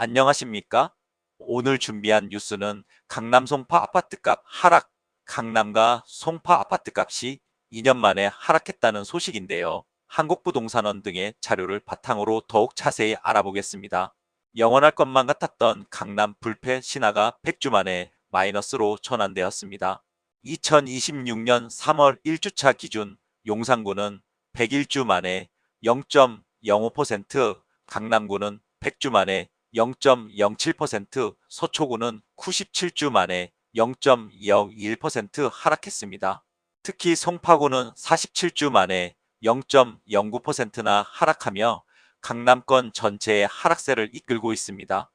안녕하십니까? 오늘 준비한 뉴스는 강남 송파 아파트값 하락, 강남과 송파 아파트값이 2년 만에 하락했다는 소식인데요. 한국부동산원 등의 자료를 바탕으로 더욱 자세히 알아보겠습니다. 영원할 것만 같았던 강남 불패 신화가 100주 만에 마이너스로 전환되었습니다. 2026년 3월 1주차 기준 용산구는 101주 만에 0.05%, 강남구는 100주 만에 0.07%, 서초구는 97주 만에 0.01% 하락했습니다. 특히 송파구는 47주 만에 0.09%나 하락하며 강남권 전체의 하락세를 이끌고 있습니다.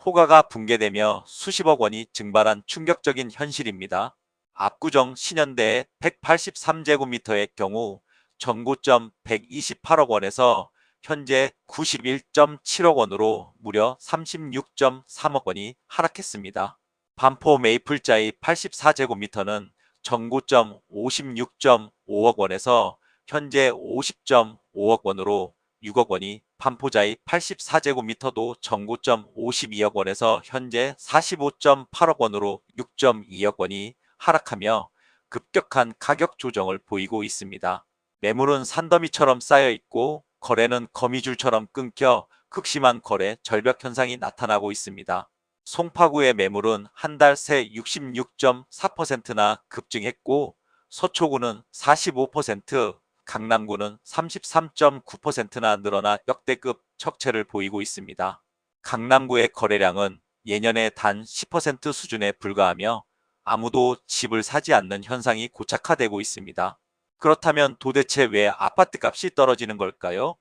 호가가 붕괴되며 수십억 원이 증발한 충격적인 현실입니다. 압구정 신현대의 183제곱미터의 경우 전고점 128억 원에서 현재 91.7억 원으로 무려 36.3억 원이 하락했습니다. 반포 메이플자의 84제곱미터는 전고점 56.5억 원에서 현재 50.5억 원으로 6억 원이, 반포자의 84제곱미터도 전고점 52억 원에서 현재 45.8억 원으로 6.2억 원이 하락하며 급격한 가격 조정을 보이고 있습니다. 매물은 산더미처럼 쌓여 있고 거래는 거미줄처럼 끊겨 극심한 거래 절벽 현상이 나타나고 있습니다. 송파구의 매물은 한 달 새 66.4%나 급증했고 서초구는 45%, 강남구는 33.9%나 늘어나 역대급 척체를 보이고 있습니다. 강남구의 거래량은 예년의 단 10% 수준에 불과하며 아무도 집을 사지 않는 현상이 고착화되고 있습니다. 그렇다면 도대체 왜 아파트값이 떨어지는 걸까요?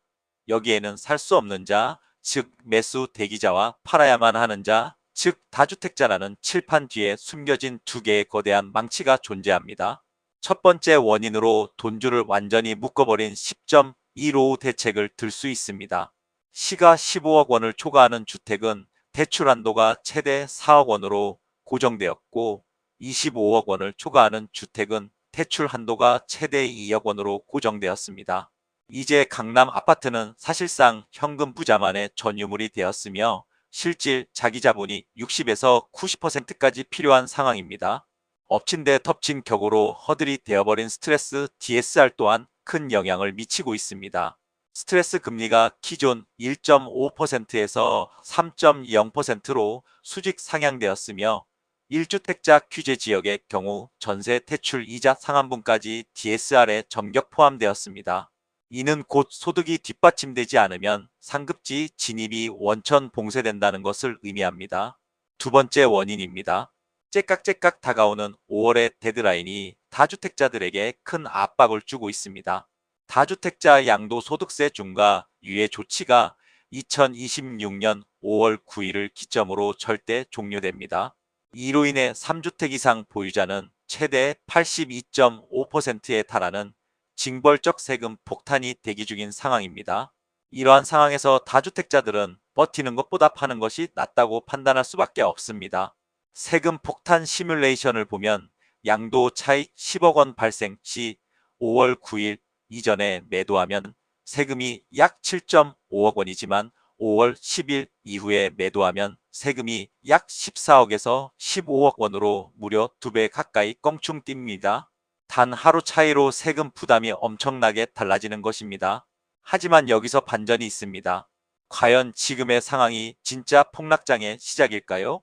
여기에는 살 수 없는 자, 즉 매수 대기자와 팔아야만 하는 자, 즉 다주택자라는 칠판 뒤에 숨겨진 두 개의 거대한 망치가 존재합니다. 첫 번째 원인으로 돈줄을 완전히 묶어버린 10.15 대책을 들 수 있습니다. 시가 15억 원을 초과하는 주택은 대출 한도가 최대 4억 원으로 고정되었고 25억 원을 초과하는 주택은 대출 한도가 최대 2억 원으로 고정되었습니다. 이제 강남 아파트는 사실상 현금 부자만의 전유물이 되었으며 실질 자기 자본이 60에서 90%까지 필요한 상황입니다. 엎친 데 덮친 격으로 허들이 되어버린 스트레스 DSR 또한 큰 영향을 미치고 있습니다. 스트레스 금리가 기존 1.5%에서 3.0%로 수직 상향되었으며 1주택자 규제 지역의 경우 전세 대출 이자 상환분까지 DSR에 전격 포함되었습니다. 이는 곧 소득이 뒷받침되지 않으면 상급지 진입이 원천 봉쇄된다는 것을 의미합니다. 두 번째 원인입니다. 째깍째깍 다가오는 5월의 데드라인이 다주택자들에게 큰 압박을 주고 있습니다. 다주택자 양도소득세 중과 유예 조치가 2026년 5월 9일을 기점으로 절대 종료됩니다. 이로 인해 3주택 이상 보유자는 최대 82.5%에 달하는 징벌적 세금 폭탄이 대기 중인 상황입니다. 이러한 상황에서 다주택자들은 버티는 것보다 파는 것이 낫다고 판단할 수밖에 없습니다. 세금 폭탄 시뮬레이션을 보면 양도 차익 10억 원 발생 시 5월 9일 이전에 매도하면 세금이 약 7.5억 원이지만 5월 10일 이후에 매도하면 세금이 약 14억에서 15억 원으로 무려 2배 가까이 껑충 뜁니다. 단 하루 차이로 세금 부담이 엄청나게 달라지는 것입니다. 하지만 여기서 반전이 있습니다. 과연 지금의 상황이 진짜 폭락장의 시작일까요?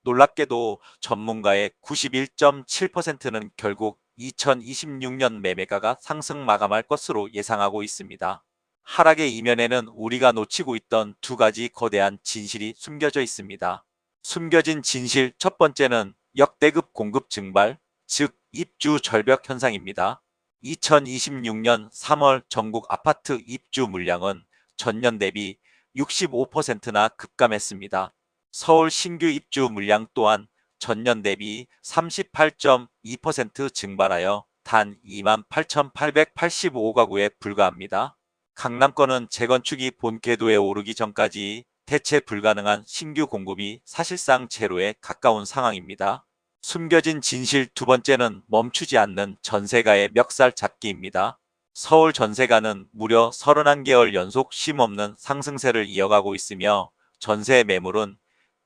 놀랍게도 전문가의 91.7%는 결국 2026년 매매가가 상승 마감할 것으로 예상하고 있습니다. 하락의 이면에는 우리가 놓치고 있던 두 가지 거대한 진실이 숨겨져 있습니다. 숨겨진 진실 첫 번째는 역대급 공급 증발, 즉 입주 절벽 현상입니다. 2026년 3월 전국 아파트 입주 물량은 전년 대비 65%나 급감했습니다. 서울 신규 입주 물량 또한 전년 대비 38.2% 증발하여 단 28,885가구에 불과합니다. 강남권은 재건축이 본 궤도에 오르기 전까지 대체 불가능한 신규 공급이 사실상 제로에 가까운 상황입니다. 숨겨진 진실 두 번째는 멈추지 않는 전세가의 멱살 잡기입니다. 서울 전세가는 무려 31개월 연속 쉼없는 상승세를 이어가고 있으며 전세 매물은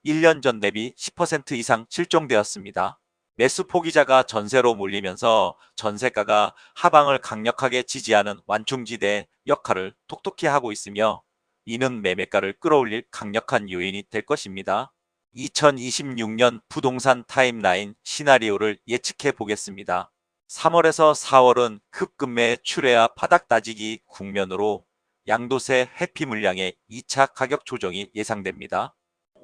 1년 전 대비 10% 이상 실종되었습니다. 매수 포기자가 전세로 몰리면서 전세가가 하방을 강력하게 지지하는 완충지대 역할을 톡톡히 하고 있으며 이는 매매가를 끌어올릴 강력한 요인이 될 것입니다. 2026년 부동산 타임라인 시나리오를 예측해 보겠습니다. 3월에서 4월은 급금매 출회와 바닥 따지기 국면으로 양도세 회피 물량의 2차 가격 조정이 예상됩니다.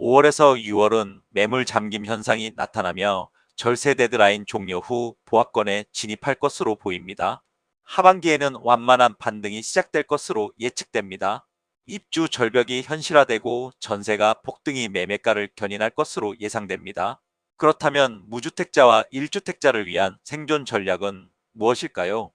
5월에서 6월은 매물 잠김 현상이 나타나며 절세 데드라인 종료 후 보합권에 진입할 것으로 보입니다. 하반기에는 완만한 반등이 시작될 것으로 예측됩니다. 입주 절벽이 현실화되고 전세가 폭등이 매매가를 견인할 것으로 예상됩니다. 그렇다면 무주택자와 1주택자를 위한 생존 전략은 무엇일까요?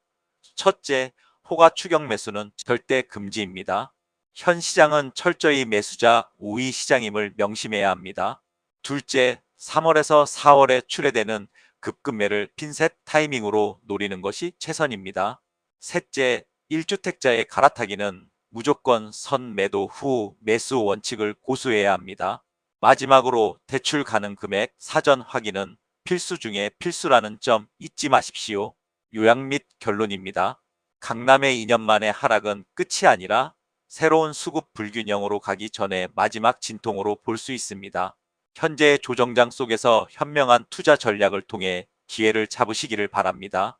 첫째, 호가 추격 매수는 절대 금지입니다. 현 시장은 철저히 매수자 우위 시장임을 명심해야 합니다. 둘째, 3월에서 4월에 출회되는 급급매를 핀셋 타이밍으로 노리는 것이 최선입니다. 셋째, 1주택자의 갈아타기는 무조건 선 매도 후 매수 원칙을 고수해야 합니다. 마지막으로 대출 가능 금액 사전 확인은 필수 중에 필수라는 점 잊지 마십시오. 요약 및 결론입니다. 강남의 2년 만의 하락은 끝이 아니라 새로운 수급 불균형으로 가기 전에 마지막 진통으로 볼 수 있습니다. 현재의 조정장 속에서 현명한 투자 전략을 통해 기회를 잡으시기를 바랍니다.